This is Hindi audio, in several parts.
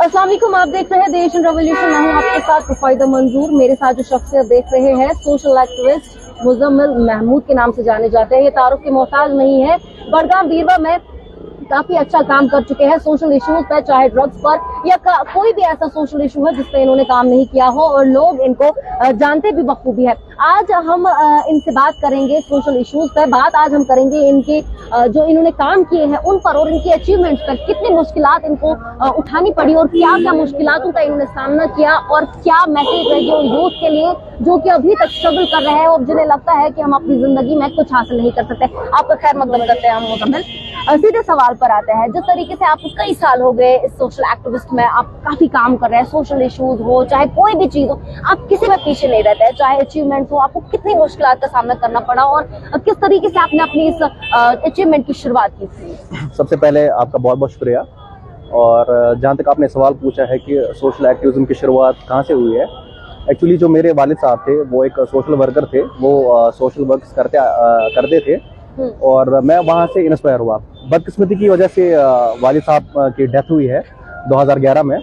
अस्सलाम वालेकुम, आप देख रहे हैं देश एंड रेवोल्यूशन। मैं हूं आपके साथ रुफाइदा मंजूर। मेरे साथ जो शख्सियत देख रहे हैं सोशल एक्टिविस्ट मुजम्मिल महमूद के नाम से जाने जाते हैं। ये तारुफ के मोहताज नहीं है। बड़गाम बीरवा में काफी अच्छा काम कर चुके हैं सोशल इश्यूज पर, चाहे ड्रग्स पर या कोई भी ऐसा सोशल इशू है जिस पे इन्होंने काम नहीं किया हो, और लोग इनको जानते भी बखूबी है। आज हम इनसे बात करेंगे सोशल इश्यूज पर। बात आज हम करेंगे इनके जो इन्होंने काम किए हैं उन पर और इनकी अचीवमेंट्स पर, कितनी मुश्किलात इनको उठानी पड़ी और क्या क्या मुश्किलातों का इन्होंने सामना किया, और क्या मैसेज रहेगी उन यूथ के लिए जो कि अभी तक स्ट्रगल कर रहे हैं और जिन्हें लगता है कि हम अपनी जिंदगी में कुछ हासिल नहीं कर सकते। आपका खैर मकदम करते हैं हम मुकम्मल। सीधे सवाल पर आते हैं। जिस तरीके से आपको कई साल हो गए इस सोशल एक्टिविस्ट में, आप काफी काम कर रहे हैं, सोशल इश्यूज हो चाहे कोई भी चीज हो, आप किसी में पीछे नहीं रहते हैं, चाहे अचीवमेंट हो। आपको कितनी मुश्किलात का सामना करना पड़ा और किस तरीके से आपने अपनी इस अचीवमेंट की शुरुआत की थी? सबसे पहले आपका बहुत बहुत शुक्रिया। और जहाँ तक आपने सवाल पूछा है कि सोशल एक्टिविज्म की शुरुआत कहाँ से हुई है, एक्चुअली जो मेरे वालिद साहब थे वो एक सोशल वर्कर थे। वो सोशल वर्क करते थे और मैं वहाँ से इंस्पायर हुआ। बदकिस्मती की वजह से वालिद साहब की डेथ हुई है 2011 में।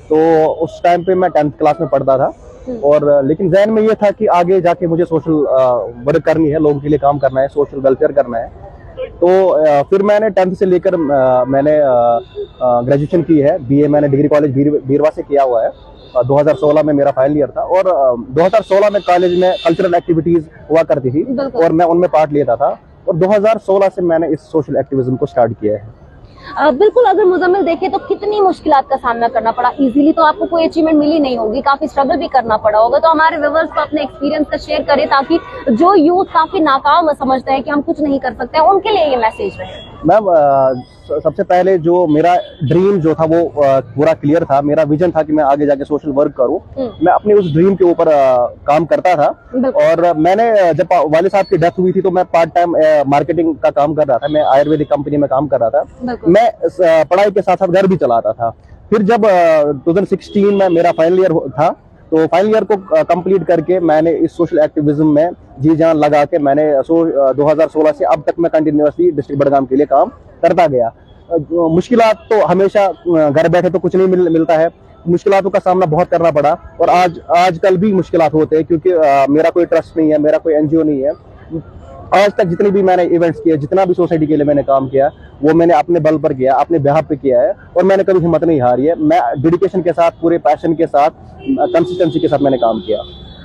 तो उस टाइम पे मैं 10th क्लास में पढ़ता था, और लेकिन जहन में ये था कि आगे जाके मुझे सोशल वर्क करनी है, लोगों के लिए काम करना है, सोशल वेलफेयर करना है। तो फिर मैंने 10th से लेकर मैंने ग्रेजुएशन की है। BA मैंने डिग्री कॉलेज बीरवा से किया हुआ है। 2016 में मेरा फाइनल ईयर था, और 2016 में कॉलेज में कल्चरल एक्टिविटीज हुआ करती थी और मैं उनमें पार्ट लेता था, और 2016 से मैंने इस सोशल एक्टिविज्म को स्टार्ट किया है। बिल्कुल। अगर मुजम्मिल देखे तो कितनी मुश्किलात का सामना करना पड़ा। इजीली तो आपको कोई अचीवमेंट मिली नहीं होगी, काफी स्ट्रगल भी करना पड़ा होगा। तो हमारे व्यूअर्स को अपने एक्सपीरियंस का शेयर करें ताकि जो यूथ काफी नाकाम समझते हैं कि हम कुछ नहीं कर सकते, उनके लिए ये मैसेज रहे। मैम, सबसे पहले जो मेरा ड्रीम जो था वो पूरा क्लियर था। मेरा विजन था कि मैं आगे जाके सोशल वर्क करूं। मैं अपने उस ड्रीम के ऊपर काम करता था, और मैंने जब वाले साहब की डेथ हुई थी तो मैं पार्ट टाइम मार्केटिंग का काम कर रहा था। मैं आयुर्वेदिक कंपनी में काम कर रहा था। मैं पढ़ाई के साथ साथ घर भी चलाता था। फिर जब 2016 में मेरा फाइनल ईयर था, तो फाइनल ईयर को कंप्लीट करके मैंने इस सोशल एक्टिविज्म में जी जान लगा के मैंने 2016 से अब तक मैं कंटिन्यूअसली डिस्ट्रिक्ट बड़गाम के लिए काम करता गया। मुश्किलात तो हमेशा घर बैठे तो कुछ नहीं मिलता है, मुश्किलातों का सामना बहुत करना पड़ा, और आजकल भी मुश्किलात होते हैं क्योंकि मेरा कोई ट्रस्ट नहीं है, मेरा कोई NGO नहीं है। आज तक जितने भी मैंने इवेंट्स किए, जितना भी सोसाइटी के लिए मैंने काम किया, वो मैंने अपने बल पर किया, अपने बिहाफ पे किया है, और मैंने कभी हिम्मत नहीं हारी है। मैं डेडिकेशन के साथ, पूरे पैशन के साथ, कंसिस्टेंसी के साथ मैंने काम किया।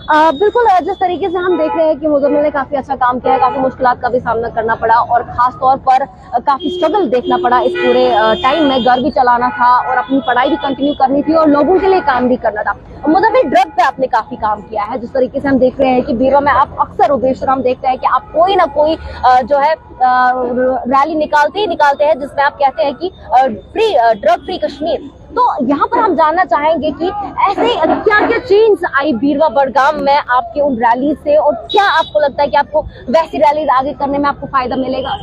बिल्कुल। जिस तरीके से हम देख रहे हैं कि मुजम्मिल ने काफी अच्छा काम किया है, काफी मुश्किलात का भी सामना करना पड़ा, और खास तौर पर काफी स्ट्रगल देखना पड़ा इस पूरे टाइम में। घर भी चलाना था और अपनी पढ़ाई भी कंटिन्यू करनी थी और लोगों के लिए काम भी करना था। मुजम्मिल, ड्रग पे आपने काफी काम किया है। जिस तरीके से हम देख रहे हैं कि बीरवा में आप अक्सर बेशतर हम देखते हैं कि आप कोई ना कोई जो है रैली निकालते ही निकालते हैं जिसमें आप कहते हैं कि ड्रग फ्री कश्मीर। तो यहाँ पर हम जानना चाहेंगे कि ऐसे क्या क्या चेंज आई बीरवा बड़गाम में आपके उन रैली से, और क्या आपको लगता है कि आपको वैसी रैली आगे करने में आपको फायदा मिलेगा?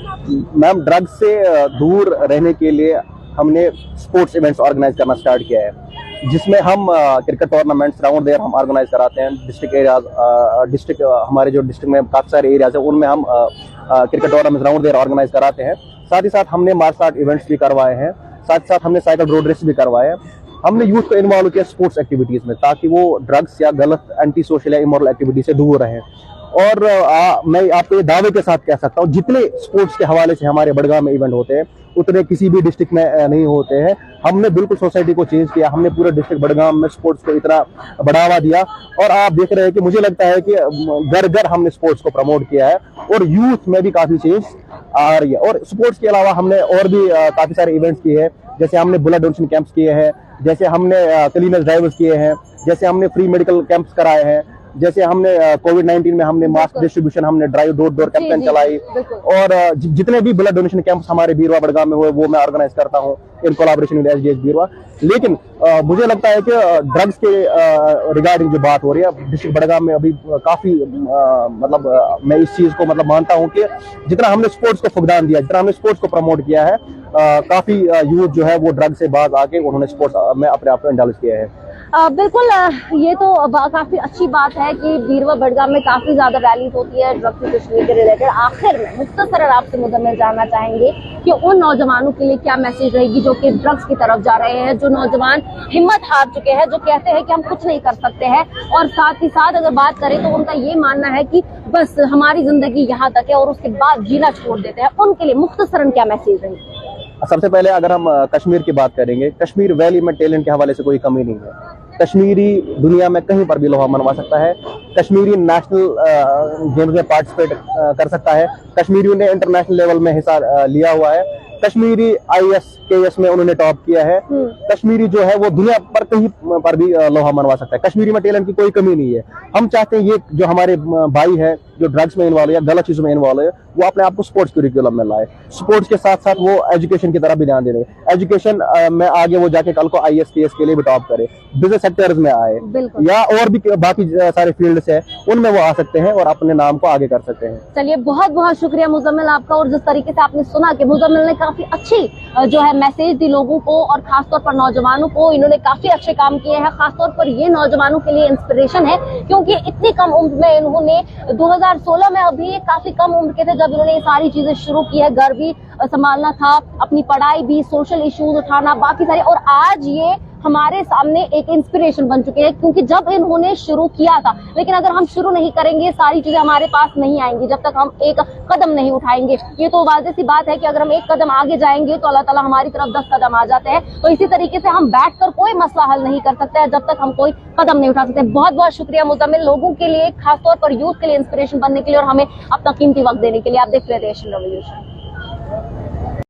मैम, ड्रग्स से दूर रहने के लिए हमने स्पोर्ट्स इवेंट्स ऑर्गेनाइज करना स्टार्ट किया है, जिसमें हम क्रिकेट टूर्नामेंट्स राउंड देयर हम ऑर्गेनाइज कराते हैं। डिस्ट्रिक्ट हमारे जो डिस्ट्रिक्ट में काफी सारे एरियाज है उनमें हम cricket tournaments round there organise कराते हैं। साथ ही साथ हमने मार्शल आर्ट इवेंट्स भी करवाए हैं, साथ साथ हमने साइकिल रोड रेस भी करवाए। हमने यूथ को इन्वॉल्व किया स्पोर्ट्स एक्टिविटीज में, ताकि वो ड्रग्स या गलत एंटी सोशल या इमोरल एक्टिविटी से दूर रहें। और मैं आपको ये दावे के साथ कह सकता हूँ, जितने स्पोर्ट्स के हवाले से हमारे बड़गाम में इवेंट होते हैं उतने किसी भी डिस्ट्रिक्ट में नहीं होते हैं। हमने बिल्कुल सोसाइटी को चेंज किया, हमने पूरे डिस्ट्रिक्ट बड़गाम में स्पोर्ट्स को इतना बढ़ावा दिया, और आप देख रहे हैं कि मुझे लगता है कि घर घर हमने स्पोर्ट्स को प्रमोट किया है, और यूथ में भी काफी चेंज आ रही है। और स्पोर्ट्स के अलावा हमने और भी काफी सारे इवेंट्स किए हैं, जैसे हमने ब्लड डोनेशन कैंप्स किए हैं, जैसे हमने क्लीनर्स ड्राइव्स किए हैं, जैसे हमने फ्री मेडिकल कैंप्स कराए हैं, जैसे हमने कोविड-19 में हमने मास्क डिस्ट्रीब्यूशन, हमने drive door to door campaign चलाई, और जितने भी ब्लड डोनेशन कैंप्स हमारे बीरवा बड़गाम में हुए वो मैं ऑर्गेनाइज करता हूँ इन कोलैबोरेशन विद SGH बीरवा। लेकिन मुझे लगता है कि ड्रग्स के रिगार्डिंग जो बात हो रही है डिस्ट्रिक्ट बड़गाम में अभी काफी मैं इस चीज को मानता हूँ कि जितना हमने स्पोर्ट्स को फुकदान दिया, जितना हमने स्पोर्ट्स को प्रमोट किया है, काफी यूथ जो है वो ड्रग से बाज आके उन्होंने स्पोर्ट्स में अपने आप को इंडल्ज किया है। बिल्कुल ये तो काफी अच्छी बात है कि बीरवा बड़गाम में काफी ज्यादा रैलीज होती है ड्रग्स से कश्मीर के रिलेटेड। आखिर में मुख्तसरन आपसे मुजम्मिल जानना चाहेंगे कि उन नौजवानों के लिए क्या मैसेज रहेगी जो कि ड्रग्स की तरफ जा रहे हैं, जो नौजवान हिम्मत हार चुके हैं, जो कहते हैं कि हम कुछ नहीं कर सकते हैं, और साथ ही साथ अगर बात करें तो उनका ये मानना है कि बस हमारी जिंदगी यहाँ तक है और उसके बाद जीना छोड़ देते हैं, उनके लिए मुख्तसरन क्या मैसेज रहेगी? सबसे पहले अगर हम कश्मीर की बात करेंगे, कश्मीर वैली में टैलेंट के हवाले से कोई कमी नहीं है। कश्मीरी दुनिया में कहीं पर भी लोहा मनवा सकता है। कश्मीरी नेशनल गेम्स में पार्टिसिपेट कर सकता है। कश्मीरियों ने इंटरनेशनल लेवल में हिस्सा लिया हुआ है। कश्मीरी IAS KS में उन्होंने टॉप किया है। कश्मीरी जो है वो दुनिया पर कहीं पर भी लोहा मनवा सकता है। कश्मीरी में टैलेंट की कोई कमी नहीं है। हम चाहते हैं ये जो हमारे भाई है जो ड्रग्स में इन्वॉल्व है या गलत चीजों में इन्वॉल्व है, वो अपने आप को स्पोर्ट्स करिकुलम में लाए। स्पोर्ट्स के साथ साथ वो एजुकेशन की तरफ भी ध्यान दे रहे हैं। एजुकेशन में आगे वो जाके कल को IAS KS के लिए भी टॉप करे, बिजनेस सेक्टर्स में आए या और भी बाकी सारे फील्ड्स है उनमें वो आ सकते हैं और अपने नाम को आगे कर सकते हैं। चलिए, बहुत बहुत शुक्रिया मुजम्मिल आपका। और जिस तरीके से आपने सुना कि मुजम्मिल ने काफी अच्छी जो है मैसेज दी लोगों को और खासतौर पर नौजवानों को, इन्होंने काफी अच्छे काम किए हैं। खासतौर पर ये नौजवानों के लिए इंस्पिरेशन है क्योंकि इतनी कम उम्र में इन्होंने 2016 में, अभी काफी कम उम्र के थे जब इन्होंने ये सारी चीजें शुरू की है। घर भी संभालना था, अपनी पढ़ाई भी, सोशल इश्यूज उठाना, बाकी सारे, और आज ये हमारे सामने एक इंस्पिरेशन बन चुके हैं क्योंकि जब इन्होंने शुरू किया था। लेकिन अगर हम शुरू नहीं करेंगे सारी चीजें हमारे पास नहीं आएंगी जब तक हम एक कदम नहीं उठाएंगे। ये तो वाज़ेह सी बात है कि अगर हम एक कदम आगे जाएंगे तो अल्लाह ताला हमारी तरफ 10 कदम आ जाते हैं। तो इसी तरीके से हम बैठकर कोई मसला हल नहीं कर सकते हैं जब तक हम कोई कदम नहीं उठा सकते। बहुत बहुत शुक्रिया मुजम्मिल, लोगों के लिए, खासतौर पर यूथ के लिए इंस्पिरेशन बनने के लिए और हमें अपना कीमती वक्त देने के लिए। आप देख रहे थे एशियन रेवोल्यूशन।